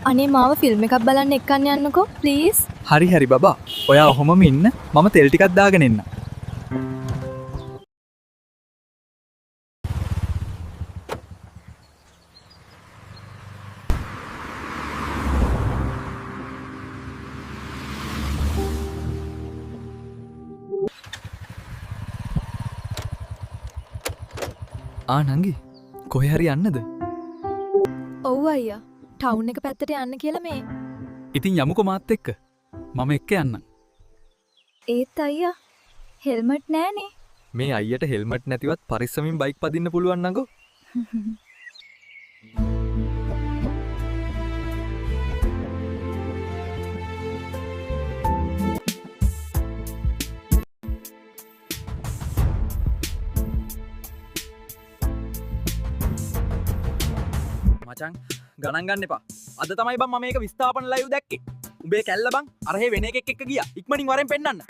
අනේ මාව ෆිල්ම් එකක් බලන්න එක්කන්න යන්නකෝ ප්ලීස්. හරි හරි බබා. ඔයා ඔහොමම ඉන්න. මම තෙල් ටිකක් දාගෙන එන්න. නංගි කොහේ හරි යන්නද? ඔව් අයියා. ටවුන් එක පැත්තට යන්න කියලා මේ. ඉතින් යමුකෝ මාත් එක්ක. මම එක්ක යන්නම්. ඒත් අයියා හෙල්මට් නෑනේ. මේ අයියට හෙල්මට් නැතිවත් පරිස්සමින් බයික් පදින්න පුළුවන් නංගෝ. මචං ගණන් ගන්න එපා. අද තමයි බං මම මේක විස්ථාපන ලයිව් දැක්කේ. උඹේ කැල්ල බං අරහේ වෙන එකෙක් එක්ක ගියා. ඉක්මනින් වරෙන් පෙන්නන්න.